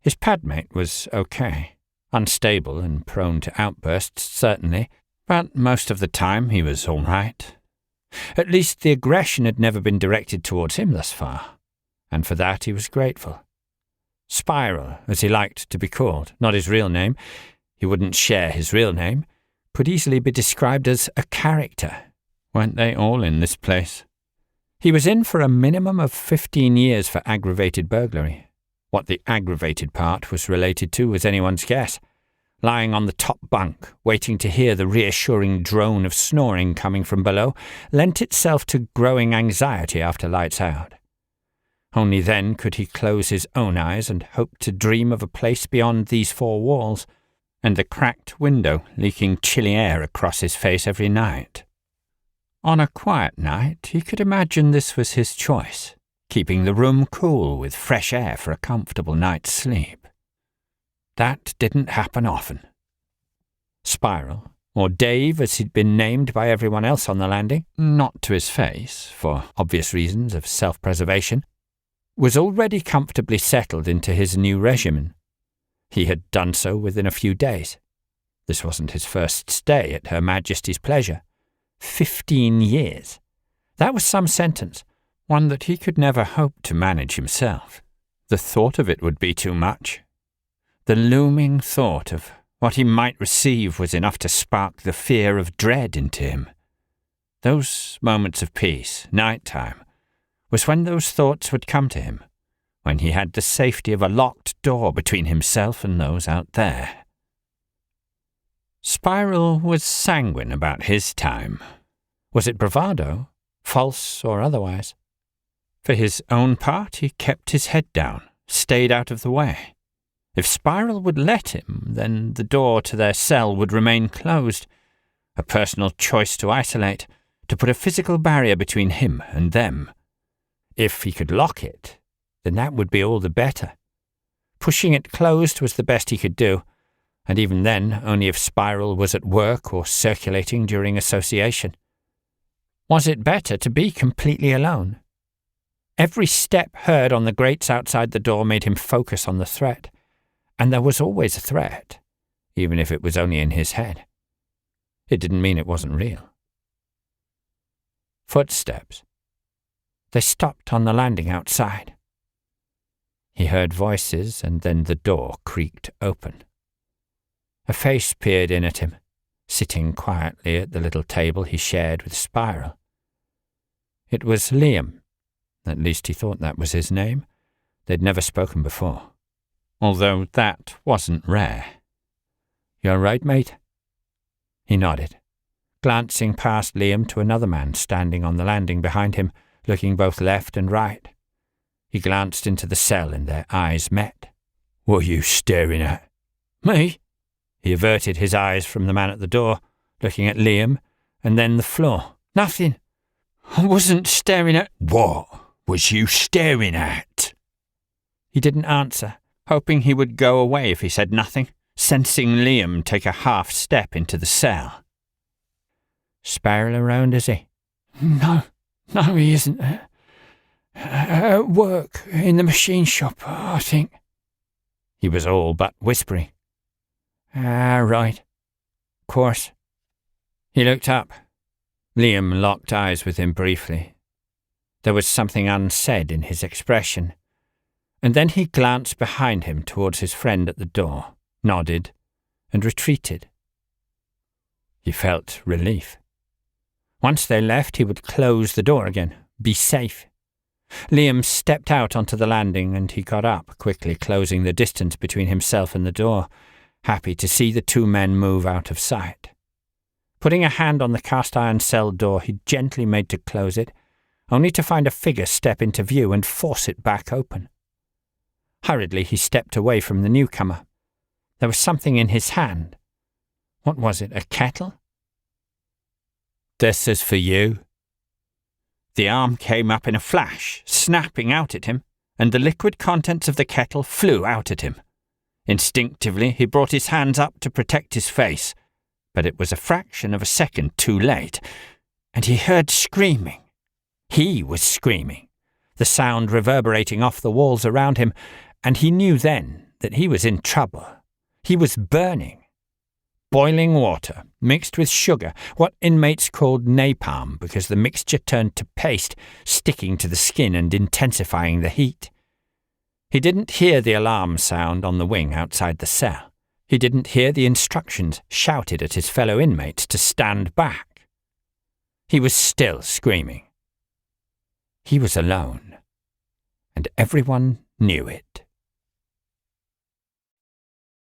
His padmate was okay. Unstable and prone to outbursts, certainly, but most of the time he was all right. At least the aggression had never been directed towards him thus far, and for that he was grateful. Spiral, as he liked to be called, not his real name, he wouldn't share his real name, could easily be described as a character. Weren't they all in this place? He was in for a minimum of 15 years for aggravated burglary. What the aggravated part was related to was anyone's guess. Lying on the top bunk, waiting to hear the reassuring drone of snoring coming from below, lent itself to growing anxiety after lights out. Only then could he close his own eyes and hope to dream of a place beyond these four walls, and the cracked window leaking chilly air across his face every night. On a quiet night, he could imagine this was his choice, keeping the room cool with fresh air for a comfortable night's sleep. That didn't happen often. Spiral, or Dave as he'd been named by everyone else on the landing, not to his face, for obvious reasons of self-preservation, was already comfortably settled into his new regimen. He had done so within a few days. This wasn't his first stay at Her Majesty's pleasure. 15 years. That was some sentence, one that he could never hope to manage himself. The thought of it would be too much. The looming thought of what he might receive was enough to spark the fear of dread into him. Those moments of peace, night-time, was when those thoughts would come to him, when he had the safety of a locked door between himself and those out there. Spiral was sanguine about his time. Was it bravado, false or otherwise? For his own part, he kept his head down, stayed out of the way. If Spiral would let him, then the door to their cell would remain closed, a personal choice to isolate, to put a physical barrier between him and them. If he could lock it, then that would be all the better. Pushing it closed was the best he could do, and even then only if Spiral was at work or circulating during association. Was it better to be completely alone? Every step heard on the grates outside the door made him focus on the threat, and there was always a threat, even if it was only in his head. It didn't mean it wasn't real. Footsteps. They stopped on the landing outside. He heard voices, and then the door creaked open. A face peered in at him, sitting quietly at the little table he shared with Spiral. It was Liam. At least he thought that was his name. They'd never spoken before. Although that wasn't rare. "You all right, mate?" He nodded, glancing past Liam to another man standing on the landing behind him, looking both left and right. He glanced into the cell and their eyes met. "What are you staring at?" "Me?" He averted his eyes from the man at the door, looking at Liam, and then the floor. "Nothing. I wasn't staring at—" "What was you staring at?" He didn't answer, hoping he would go away if he said nothing, sensing Liam take a half step into the cell. "Spiral around, is he?" No, he isn't. At work, in the machine shop, I think." He was all but whispering. Right. Course." He looked up. Liam locked eyes with him briefly. There was something unsaid in his expression, and then he glanced behind him towards his friend at the door, nodded, and retreated. He felt relief. Once they left, he would close the door again, be safe. Liam stepped out onto the landing, and he got up, quickly closing the distance between himself and the door, happy to see the two men move out of sight. Putting a hand on the cast-iron cell door, he gently made to close it, only to find a figure step into view and force it back open. Hurriedly, he stepped away from the newcomer. There was something in his hand. What was it, a kettle? "This is for you." The arm came up in a flash, snapping out at him, and the liquid contents of the kettle flew out at him. Instinctively, he brought his hands up to protect his face, but it was a fraction of a second too late, and he heard screaming. He was screaming, the sound reverberating off the walls around him, and he knew then that he was in trouble. He was burning. Boiling water, mixed with sugar, what inmates called napalm because the mixture turned to paste, sticking to the skin and intensifying the heat. He didn't hear the alarm sound on the wing outside the cell. He didn't hear the instructions shouted at his fellow inmates to stand back. He was still screaming. He was alone, and everyone knew it.